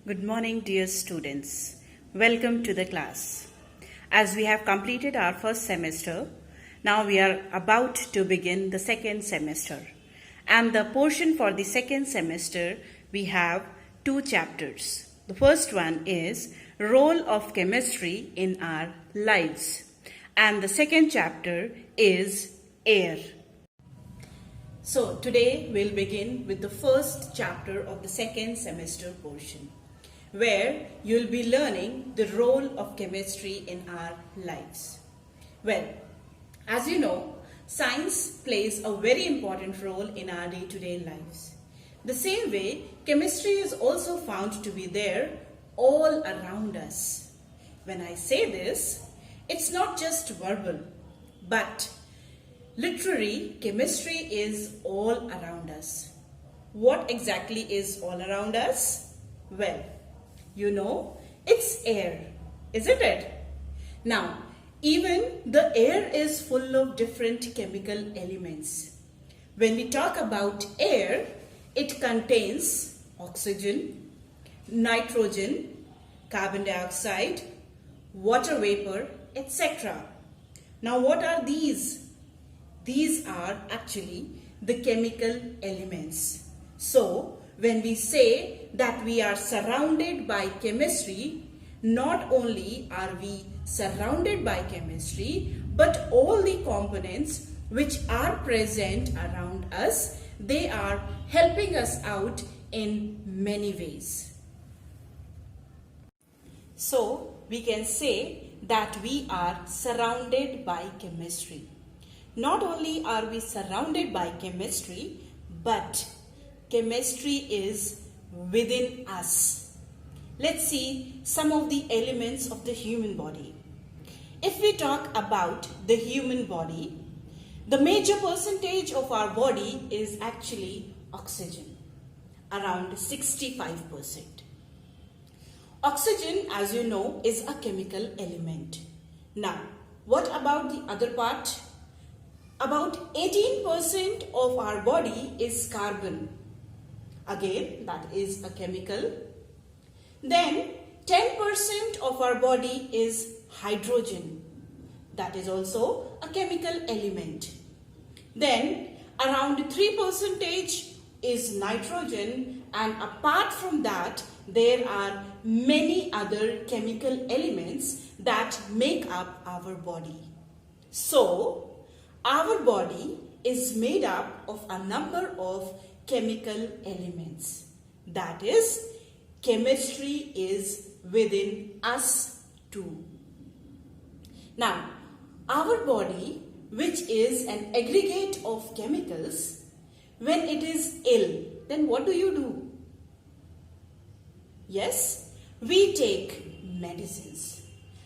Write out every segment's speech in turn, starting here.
Good morning, dear students. Welcome to the class. As we have completed our first semester, now we are about to begin the second semester. And the portion for the second semester, we have two chapters. The first one is Role of Chemistry in Our Lives. And the second chapter is Air. So today we'll begin with the first chapter of the second semester portion, where you'll be learning the role of chemistry in our lives. Well, as you know, science plays a very important role in our day-to-day lives. The same way, chemistry is also found to be there all around us. When I say this, it's not just verbal, but literally, chemistry is all around us. What exactly is all around us? Well, you know, it's air, isn't it? Now, even the air is full of different chemical elements. When we talk about air, it contains oxygen, nitrogen, carbon dioxide, water vapor, etc. Now, what are these? These are actually the chemical elements. So, when we say that we are surrounded by chemistry, not only are we surrounded by chemistry, but all the components which are present around us, they are helping us out in many ways. So, we can say that we are surrounded by chemistry. Not only are we surrounded by chemistry, but chemistry is within us. Let's see some of the elements of the human body. If we talk about the human body, the major percentage of our body is actually oxygen, around 65%. Oxygen, as you know, is a chemical element. Now, what about the other part? About 18% of our body is carbon. Again, that is a chemical. Then 10% of our body is hydrogen. That is also a chemical element. Then around 3% is nitrogen, and apart from that, there are many other chemical elements that make up our body. So, our body is made up of a number of chemical elements. That is, chemistry is within us too. Now, our body, which is an aggregate of chemicals, when it is ill, then what do? Yes, we take medicines.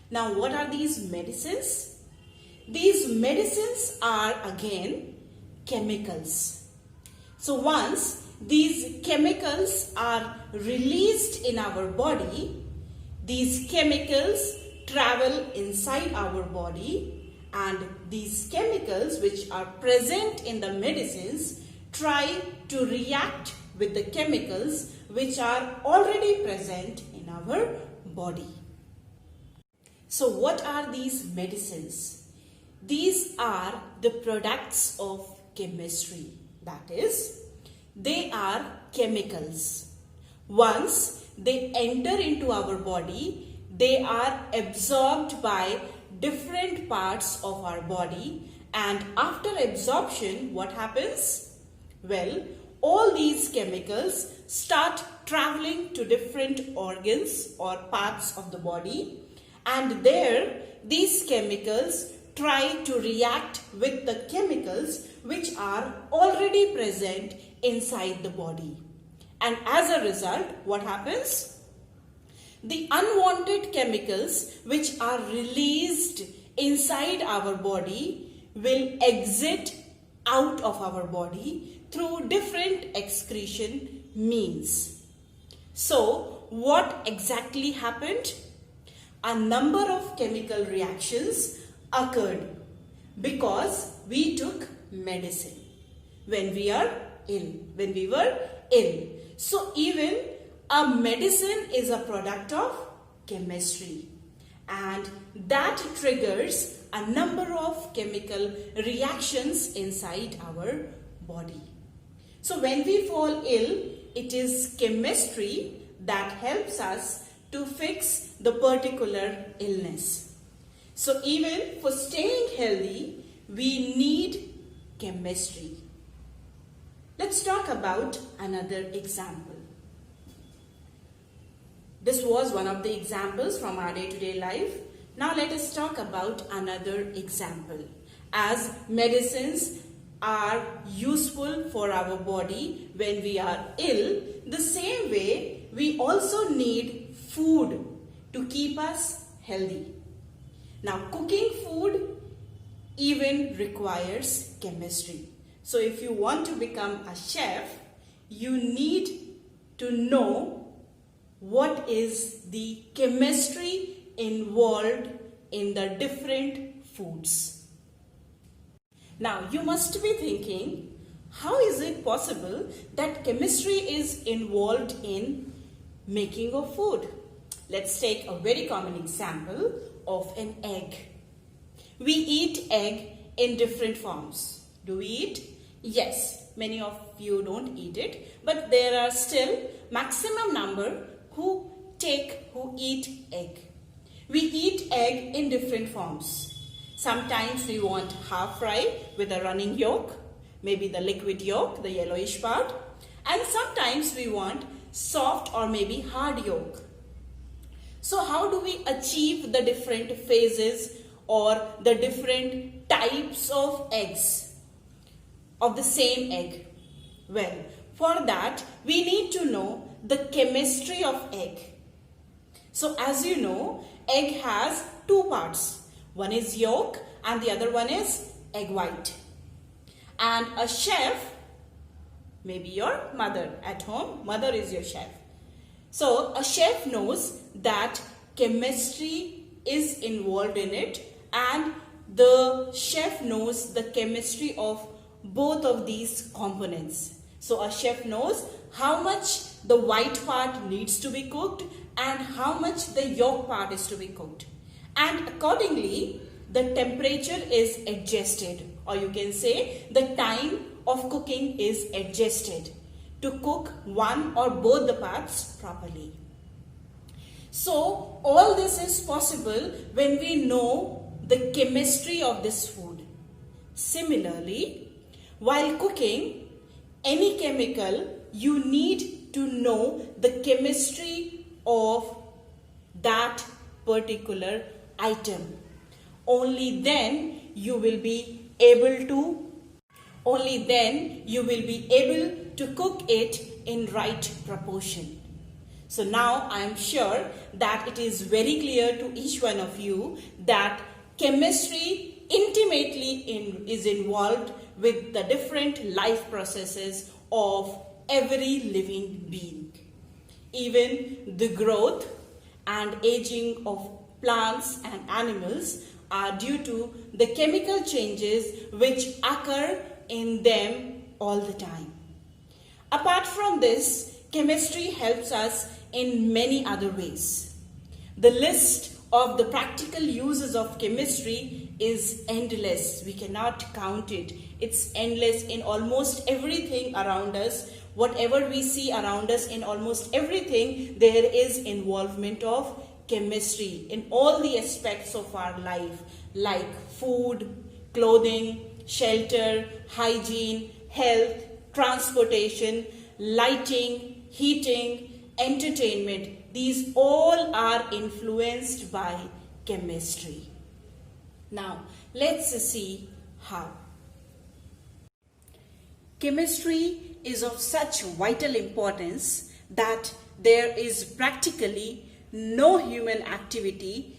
Now, what are these medicines? These medicines are again chemicals. So once these chemicals are released in our body, these chemicals travel inside our body, and these chemicals which are present in the medicines try to react with the chemicals which are already present in our body. So what are these medicines? These are the products of chemistry. That is, they are chemicals. Once they enter into our body, they are absorbed by different parts of our body, and after absorption, what happens? Well, all these chemicals start traveling to different organs or parts of the body, and there these chemicals try to react with the chemicals which are already present inside the body. And as a result, what happens? The unwanted chemicals which are released inside our body will exit out of our body through different excretion means. So, what exactly happened? A number of chemical reactions occurred because we took medicine when we were ill. So even A medicine is a product of chemistry, and that triggers a number of chemical reactions inside our body. So when we fall ill, it is chemistry that helps us to fix the particular illness. So even for staying healthy, we need chemistry. Let's talk about another example. This was one of the examples from our day-to-day life. Now let us talk about another example. As medicines are useful for our body when we are ill, the same way we also need food to keep us healthy. Now cooking food even requires chemistry. So if you want to become a chef, you need to know what is the chemistry involved in the different foods. Now you must be thinking, how is it possible that chemistry is involved in making of food? Let's take a very common example of an egg. We eat egg in different forms. Do we eat? Yes, many of you don't eat it, but there are still maximum number who eat egg. We eat egg in different forms. Sometimes we want half fry with a running yolk, maybe the liquid yolk, the yellowish part, and sometimes we want soft or maybe hard yolk. So how do we achieve the different phases or the different types of eggs of the same egg? Well, for that we need to know the chemistry of egg. So as you know, egg has two parts. One is yolk and the other one is egg white. And a chef, maybe your mother at home, mother is your chef. So a chef knows that chemistry is involved in it, and the chef knows the chemistry of both of these components. So a chef knows how much the white part needs to be cooked and how much the yolk part is to be cooked. And accordingly, the temperature is adjusted, or you can say the time of cooking is adjusted to cook one or both the parts properly. So all this is possible when we know the chemistry of this food. Similarly, while cooking any chemical, you need to know the chemistry of that particular item. Only then you will be able to cook it in right proportion. So now I am sure that it is very clear to each one of you that chemistry intimately is involved with the different life processes of every living being. Even the growth and aging of plants and animals are due to the chemical changes which occur in them all the time. Apart from this, chemistry helps us in many other ways. The list of the practical uses of chemistry is endless. We cannot count it. It's endless in almost everything around us. Whatever we see around us, in almost everything, there is involvement of chemistry in all the aspects of our life, like food, clothing, shelter, hygiene, health, transportation, lighting, heating, entertainment. These all are influenced by chemistry. Now, let's see how. Chemistry is of such vital importance that there is practically no human activity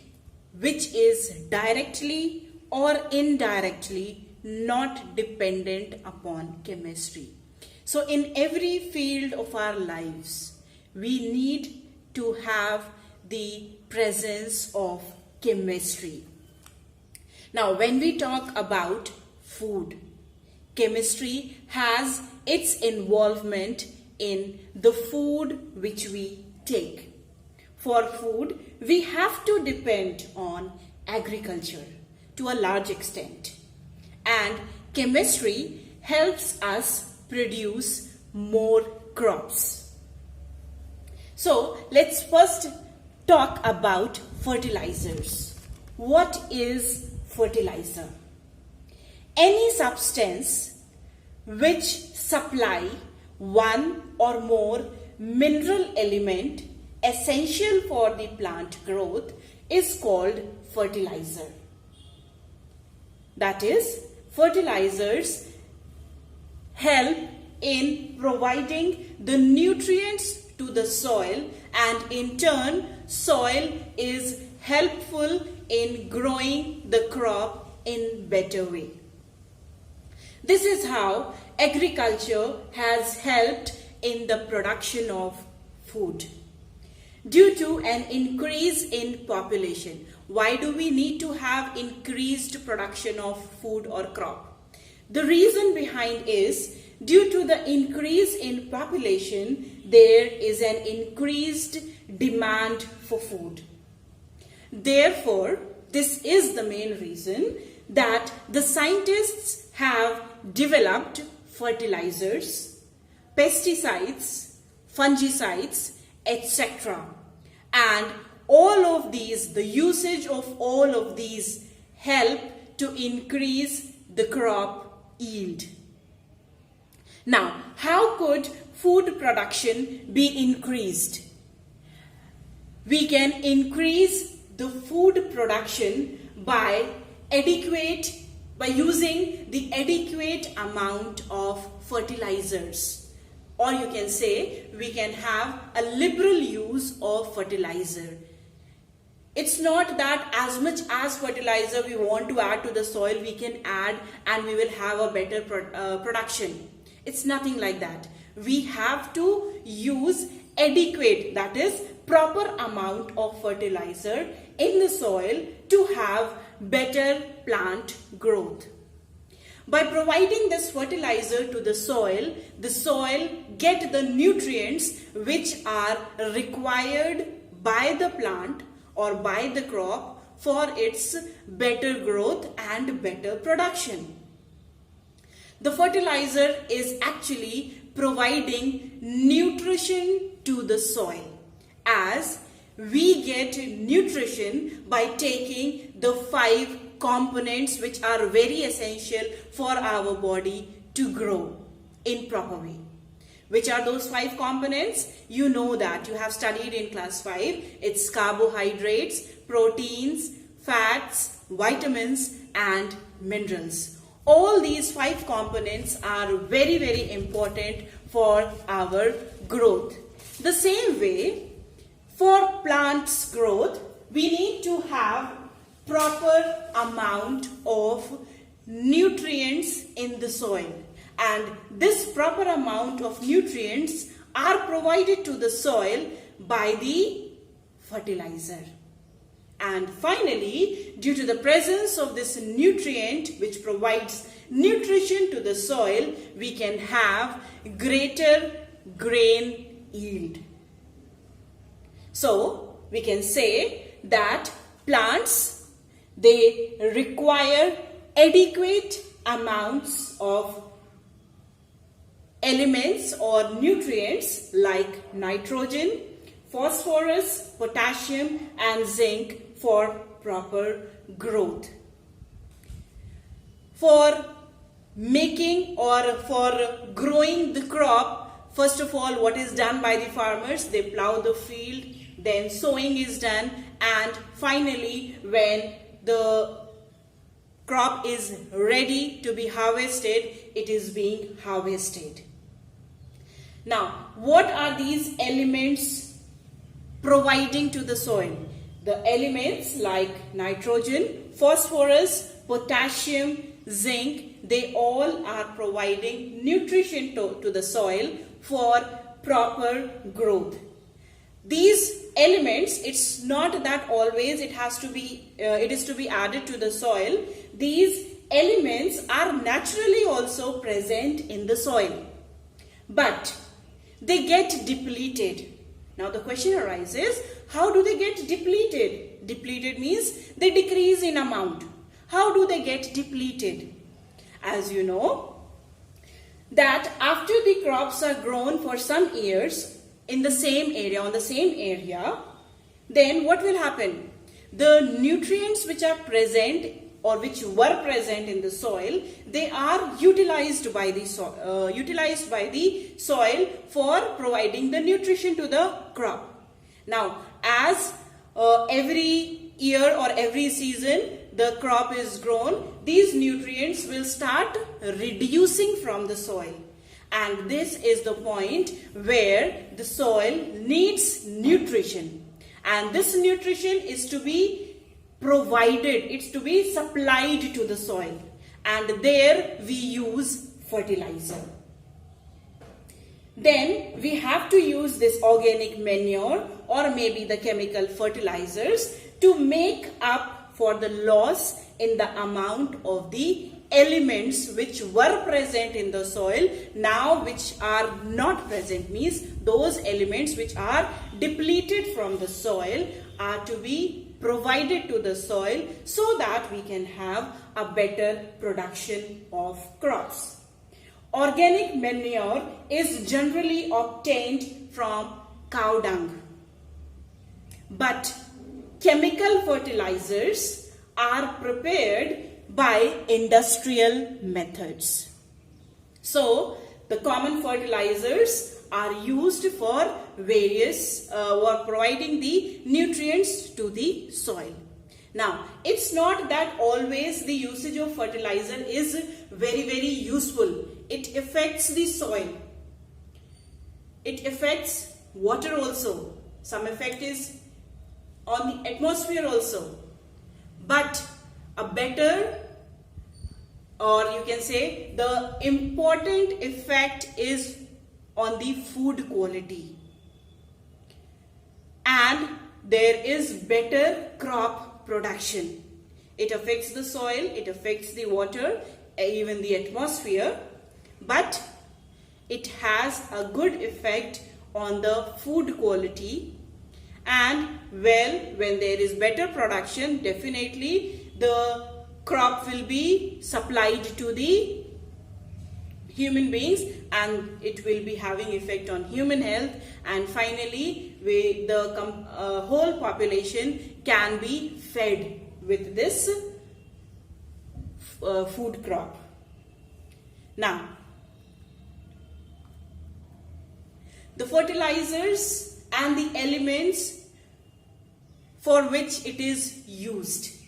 which is directly or indirectly not dependent upon chemistry. So in every field of our lives, we need to have the presence of chemistry. Now, when we talk about food, chemistry has its involvement in the food which we take. For food, we have to depend on agriculture to a large extent. And chemistry helps us produce more crops. So let's first talk about fertilizers. What is fertilizer? Any substance which supply one or more mineral element essential for the plant growth is called fertilizer. That is, fertilizers help in providing the nutrients to the soil, and in turn soil is helpful in growing the crop in better way. This is how agriculture has helped in the production of food. Due to an increase in population, why do we need to have increased production of food or crop? The reason behind is due to the increase in population, there is an increased demand for food. Therefore, this is the main reason that the scientists have developed fertilizers, pesticides, fungicides, etc. And all of these, the usage of all of these help to increase the crop yield. Now, how could food production be increased? We can increase the food production by using the adequate amount of fertilizers, or you can say we can have a liberal use of fertilizer. It's not that as much as fertilizer we want to add to the soil we can add and we will have a better production. It's nothing like that. We have to use adequate, that is proper amount of fertilizer in the soil to have better plant growth. By providing this fertilizer to the soil get the nutrients which are required by the plant or by the crop for its better growth and better production. The fertilizer is actually providing nutrition to the soil, as we get nutrition by taking the 5 components which are very essential for our body to grow in proper way. Which are those 5 components? You know that, you have studied in class 5. It's carbohydrates, proteins, fats, vitamins and minerals. All these 5 components are very, very important for our growth. The same way, for plants' growth, we need to have proper amount of nutrients in the soil. And this proper amount of nutrients are provided to the soil by the fertilizer. And finally, due to the presence of this nutrient which provides nutrition to the soil, we can have greater grain yield. So, we can say that plants, they require adequate amounts of elements or nutrients like nitrogen, phosphorus, potassium and zinc for proper growth. For making or for growing the crop, first of all, what is done by the farmers? They plow the field, then sowing is done, and finally when the crop is ready to be harvested, it is being harvested. Now, what are these elements providing to the soil? The elements like nitrogen, phosphorus, potassium, zinc, they all are providing nutrition to the soil for proper growth. These elements, it's not that always it is to be added to the soil. These elements are naturally also present in the soil, but they get depleted. Now the question arises, how do they get depleted? Depleted means they decrease in amount. How do they get depleted? As you know, that after the crops are grown for some years in the same area, on the same area, then what will happen? The nutrients which are present or which were present in the soil, they are utilized by the soil for providing the nutrition to the crop. Now, as every year or every season the crop is grown, these nutrients will start reducing from the soil. And this is the point where the soil needs nutrition. And this nutrition is to be provided, it's to be supplied to the soil. And there we use fertilizer. Then we have to use this organic manure or maybe the chemical fertilizers to make up for the loss in the amount of the elements which were present in the soil, now which are not present, means those elements which are depleted from the soil are to be provided to the soil so that we can have a better production of crops. Organic manure is generally obtained from cow dung, but chemical fertilizers are prepared by industrial methods. So the common fertilizers are used for various or providing the nutrients to the soil. Now, it's not that always the usage of fertilizer is very useful. It affects the soil. It affects water also. Some effect is on the atmosphere also. But a better, or you can say the important effect is on the food quality. And there is better crop production. It affects the soil, it affects the water, even the atmosphere, but it has a good effect on the food quality. And well, when there is better production, definitely the crop will be supplied to the human beings and it will be having effect on human health, and finally the whole population can be fed with this food crop. Now, the fertilizers and the elements for which it is used.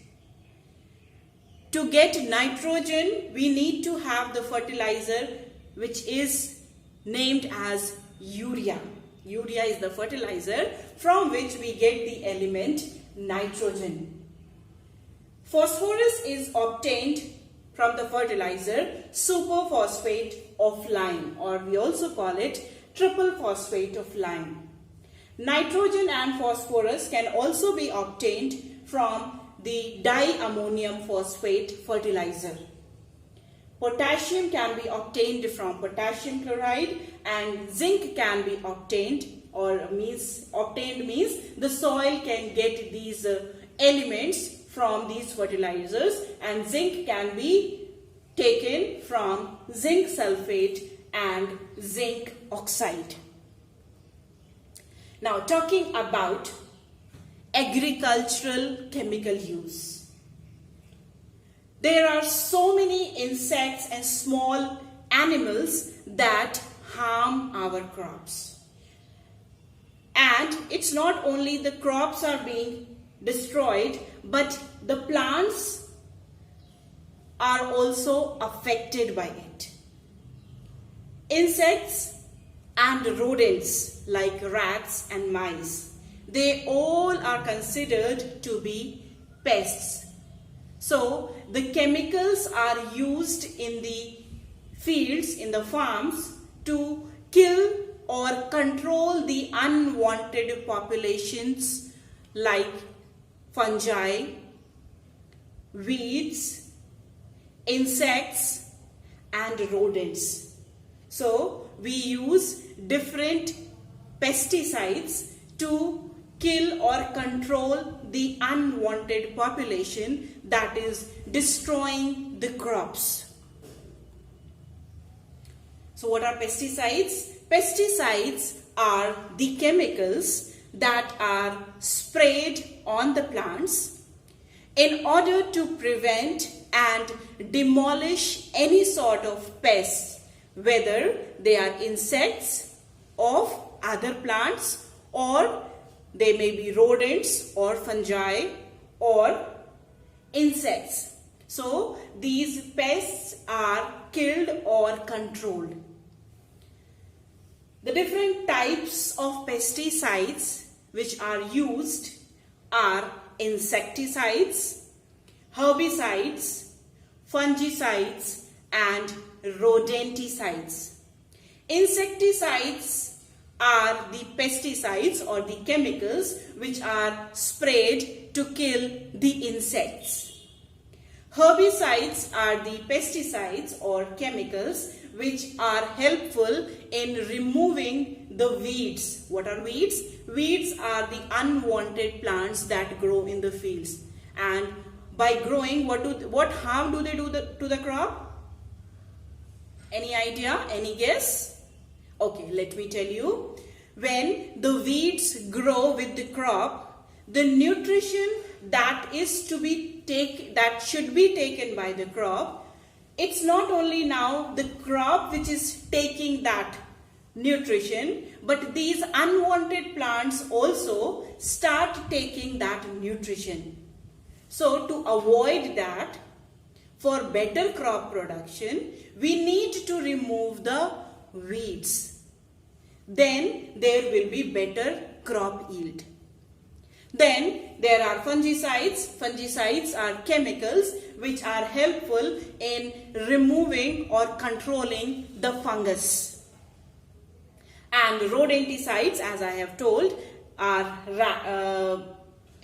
To get nitrogen, we need to have the fertilizer which is named as urea. Urea is the fertilizer from which we get the element nitrogen. Phosphorus is obtained from the fertilizer superphosphate of lime, or we also call it triple phosphate of lime. Nitrogen and phosphorus can also be obtained from the diammonium phosphate fertilizer. Potassium can be obtained from potassium chloride, and zinc can be obtained, or means the soil can get these elements from these fertilizers, and zinc can be taken from zinc sulfate and zinc oxide. Now, talking about agricultural chemical use. There are so many insects and small animals that harm our crops. And it's not only the crops are being destroyed, but the plants are also affected by it. Insects and rodents like rats and mice, they all are considered to be pests. So the chemicals are used in the fields, in the farms, to kill or control the unwanted populations like fungi, weeds, insects and rodents. So we use different pesticides to kill or control the unwanted population that is destroying the crops. So what are pesticides? Pesticides are the chemicals that are sprayed on the plants in order to prevent and demolish any sort of pests, whether they are insects of other plants, or they may be rodents or fungi or insects. So these pests are killed or controlled. The different types of pesticides which are used are insecticides, herbicides, fungicides and rodenticides. Insecticides are the pesticides or the chemicals which are sprayed to kill the insects. Herbicides are the pesticides or chemicals which are helpful in removing the weeds. What are weeds? Weeds are the unwanted plants that grow in the fields. And by growing, what harm do they do to the crop? Any idea? Any guess? Okay, let me tell you. When the weeds grow with the crop, the nutrition that should be taken by the crop, it's not only now the crop which is taking that nutrition, but these unwanted plants also start taking that nutrition. So to avoid that, for better crop production, we need to remove the weeds. Then there will be better crop yield. Then there are fungicides. Fungicides are chemicals which are helpful in removing or controlling the fungus. And rodenticides, as I have told, are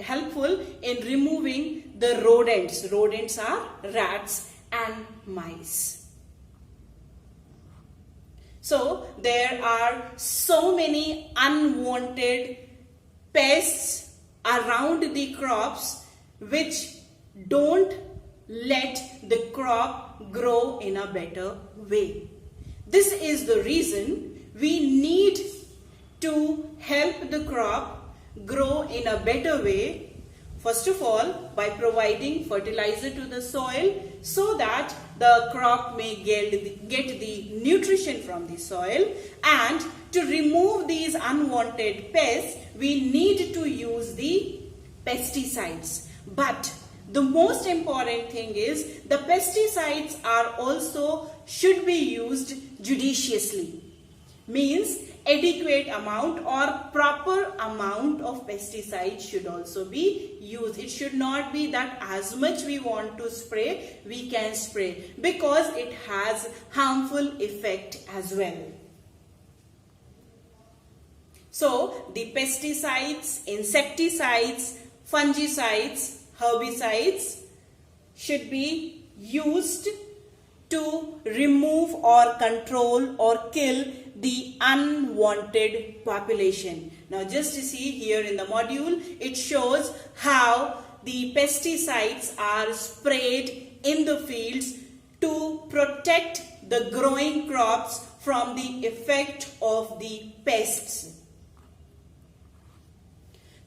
helpful in removing the rodents. Rodents are rats and mice. So there are so many unwanted pests around the crops which don't let the crop grow in a better way. This is the reason we need to help the crop grow in a better way. First of all, by providing fertilizer to the soil so that the crop may get the nutrition from the soil, and to remove these unwanted pests, we need to use the pesticides. But the most important thing is the pesticides are also should be used judiciously. Means adequate amount or proper amount of pesticides should also be used. It should not be that as much we want to spray, we can spray, because it has harmful effect as well. So the pesticides, insecticides, fungicides, herbicides should be used to remove or control or kill the unwanted population. Now just to see here in the module, it shows how the pesticides are sprayed in the fields to protect the growing crops from the effect of the pests.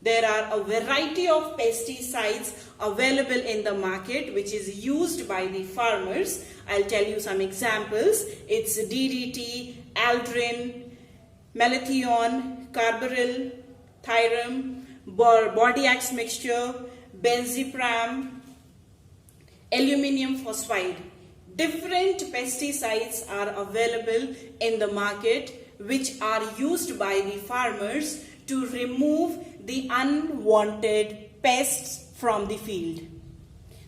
There are a variety of pesticides available in the market which is used by the farmers. I'll tell you some examples. It's DDT, Aldrin, Malathion, Carbaryl, Thyram, Bordeaux mixture, Benzipram, aluminium phosphide. Different pesticides are available in the market which are used by the farmers to remove the unwanted pests from the field.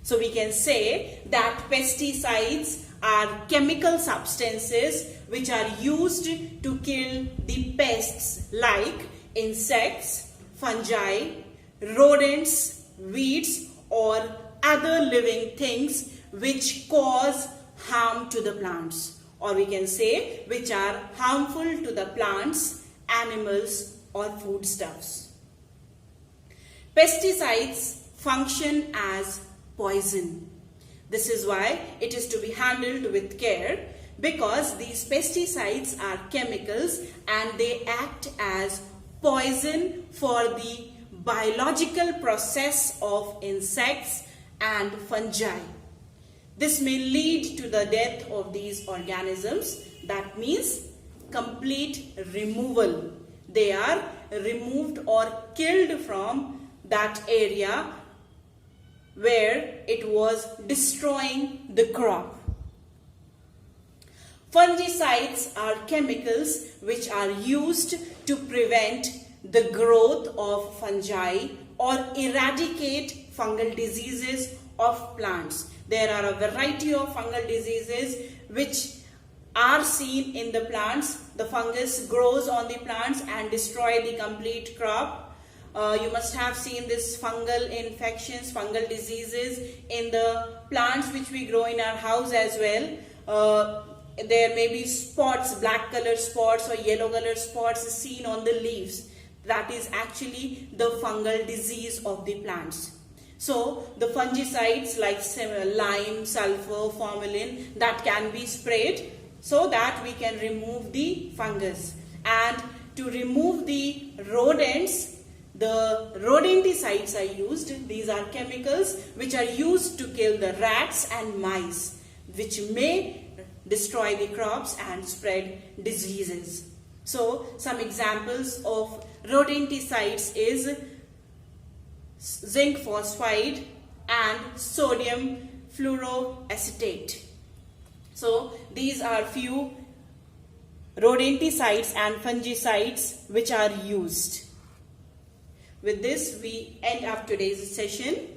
So we can say that pesticides are chemical substances which are used to kill the pests like insects, fungi, rodents, weeds or other living things which cause harm to the plants, or we can say which are harmful to the plants, animals or foodstuffs. Pesticides function as poison. This is why it is to be handled with care, because these pesticides are chemicals and they act as poison for the biological process of insects and fungi. This may lead to the death of these organisms. That means complete removal. They are removed or killed from that area where it was destroying the crop. Fungicides are chemicals which are used to prevent the growth of fungi or eradicate fungal diseases of plants. There are a variety of fungal diseases which are seen in the plants. The fungus grows on the plants and destroy the complete crop. You must have seen this fungal infections, fungal diseases in the plants which we grow in our house as well. There may be spots, black color spots or yellow color spots seen on the leaves. That is actually the fungal disease of the plants. So the fungicides like lime, sulfur, formalin, that can be sprayed so that we can remove the fungus. And to remove the rodents, the rodenticides are used. These are chemicals which are used to kill the rats and mice, which may destroy the crops and spread diseases. So some examples of rodenticides is zinc phosphide and sodium fluoroacetate. So these are few rodenticides and fungicides which are used. With this, we end up today's session.